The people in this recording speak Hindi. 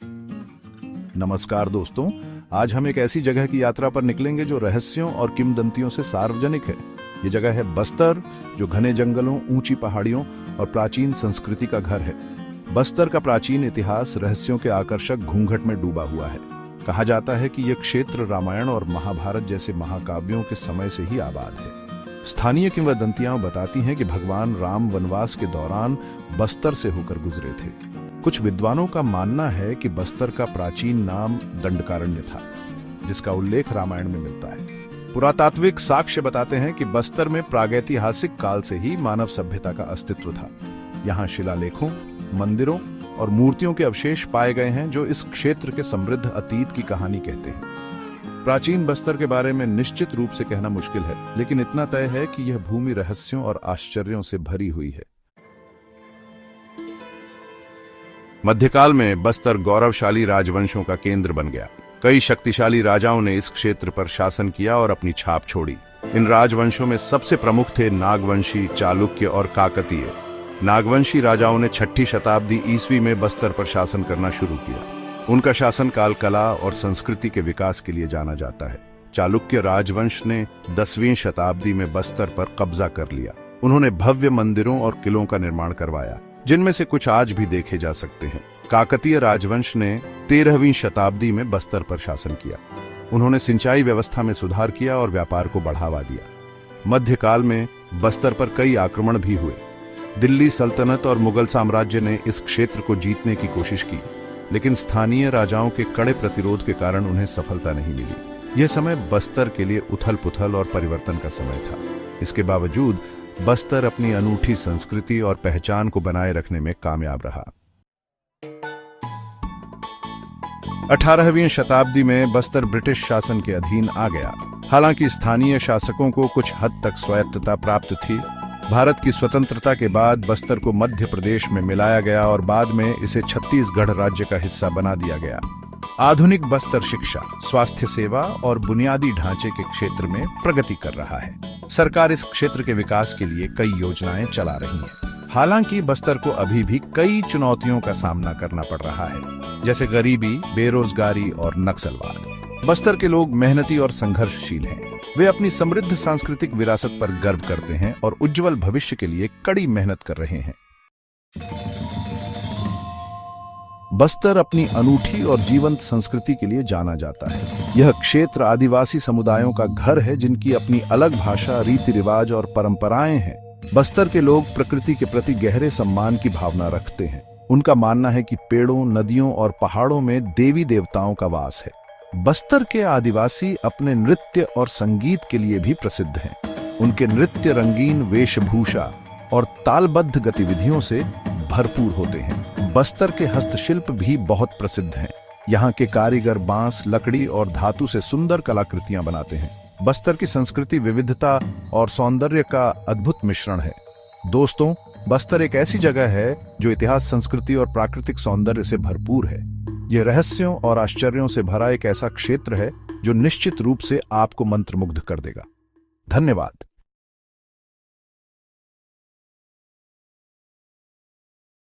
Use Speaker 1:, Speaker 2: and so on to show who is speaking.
Speaker 1: नमस्कार दोस्तों, आज हम एक ऐसी जगह की यात्रा पर निकलेंगे जो रहस्यों और किंवदंतियों से सार्वजनिक है। ये जगह है बस्तर, जो घने जंगलों, ऊंची पहाड़ियों और प्राचीन संस्कृति का घर है। बस्तर का प्राचीन इतिहास रहस्यों के आकर्षक घूंघट में डूबा हुआ है। कहा जाता है कि यह क्षेत्र रामायण और महाभारत जैसे महाकाव्यों के समय से ही आबाद है। स्थानीय किंवदंतियां बताती हैं कि भगवान राम वनवास के दौरान बस्तर से होकर गुजरे थे। कुछ विद्वानों का मानना है कि बस्तर का प्राचीन नाम दंडकारण्य था, जिसका उल्लेख रामायण में मिलता है। पुरातात्विक साक्ष्य बताते हैं कि बस्तर में प्रागैतिहासिक काल से ही मानव सभ्यता का अस्तित्व था। यहाँ शिलालेखों, मंदिरों और मूर्तियों के अवशेष पाए गए हैं जो इस क्षेत्र के समृद्ध अतीत की कहानी कहते हैं। प्राचीन बस्तर के बारे में निश्चित रूप से कहना मुश्किल है, लेकिन इतना तय है कि यह भूमि रहस्यों और आश्चर्यों से भरी हुई है। मध्यकाल में बस्तर गौरवशाली राजवंशों का केंद्र बन गया। कई शक्तिशाली राजाओं ने इस क्षेत्र पर शासन किया और अपनी छाप छोड़ी। इन राजवंशों में सबसे प्रमुख थे नागवंशी, चालुक्य और काकतीय। नागवंशी राजाओं ने 6ठी शताब्दी ईस्वी में बस्तर पर शासन करना शुरू किया। उनका शासनकाल कला और संस्कृति के विकास के लिए जाना जाता है। चालुक्य राजवंश ने 10वीं शताब्दी में बस्तर पर कब्जा कर लिया। उन्होंने भव्य मंदिरों और किलों का निर्माण करवाया, जिनमें से कुछ आज भी देखे जा सकते हैं। काकतीय राजवंश ने 13वीं शताब्दी में बस्तर पर शासन किया। उन्होंने सिंचाई व्यवस्था में सुधार किया और व्यापार को बढ़ावा दिया। मध्यकाल में बस्तर पर कई आक्रमण भी हुए। दिल्ली सल्तनत और मुगल साम्राज्य ने इस क्षेत्र को जीतने की कोशिश की, लेकिन स्थानीय राजाओं के कड़े प्रतिरोध के कारण उन्हें सफलता नहीं मिली। यह समय बस्तर के लिए उथल-पुथल और परिवर्तन का समय था। इसके बावजूद बस्तर अपनी अनूठी संस्कृति और पहचान को बनाए रखने में कामयाब रहा। 18वीं शताब्दी में बस्तर ब्रिटिश शासन के अधीन आ गया। हालांकि स्थानीय शासकों को कुछ हद तक स्वायत्तता प्राप्त थी। भारत की स्वतंत्रता के बाद बस्तर को मध्य प्रदेश में मिलाया गया और बाद में इसे छत्तीसगढ़ राज्य का हिस्सा बना दिया गया। आधुनिक बस्तर शिक्षा, स्वास्थ्य सेवा और बुनियादी ढांचे के क्षेत्र में प्रगति कर रहा है। सरकार इस क्षेत्र के विकास के लिए कई योजनाएं चला रही है। हालांकि बस्तर को अभी भी कई चुनौतियों का सामना करना पड़ रहा है, जैसे गरीबी, बेरोजगारी और नक्सलवाद। बस्तर के लोग मेहनती और संघर्षशील हैं। वे अपनी समृद्ध सांस्कृतिक विरासत पर गर्व करते हैं और उज्जवल भविष्य के लिए कड़ी मेहनत कर रहे हैं। बस्तर अपनी अनूठी और जीवंत संस्कृति के लिए जाना जाता है। यह क्षेत्र आदिवासी समुदायों का घर है, जिनकी अपनी अलग भाषा, रीति रिवाज और परंपराएं हैं। बस्तर के लोग प्रकृति के प्रति गहरे सम्मान की भावना रखते हैं। उनका मानना है कि पेड़ों, नदियों और पहाड़ों में देवी देवताओं का वास है। बस्तर के आदिवासी अपने नृत्य और संगीत के लिए भी प्रसिद्ध हैं। उनके नृत्य रंगीन वेशभूषा और तालबद्ध गतिविधियों से भरपूर होते हैं। बस्तर के हस्तशिल्प भी बहुत प्रसिद्ध हैं। यहाँ के कारीगर बांस, लकड़ी और धातु से सुंदर कलाकृतियां बनाते हैं। बस्तर की संस्कृति विविधता और सौंदर्य का अद्भुत मिश्रण है। दोस्तों, बस्तर एक ऐसी जगह है जो इतिहास, संस्कृति और प्राकृतिक सौंदर्य से भरपूर है। यह रहस्यों और आश्चर्यों से भरा एक ऐसा क्षेत्र है जो निश्चित रूप से आपको मंत्रमुग्ध कर देगा। धन्यवाद।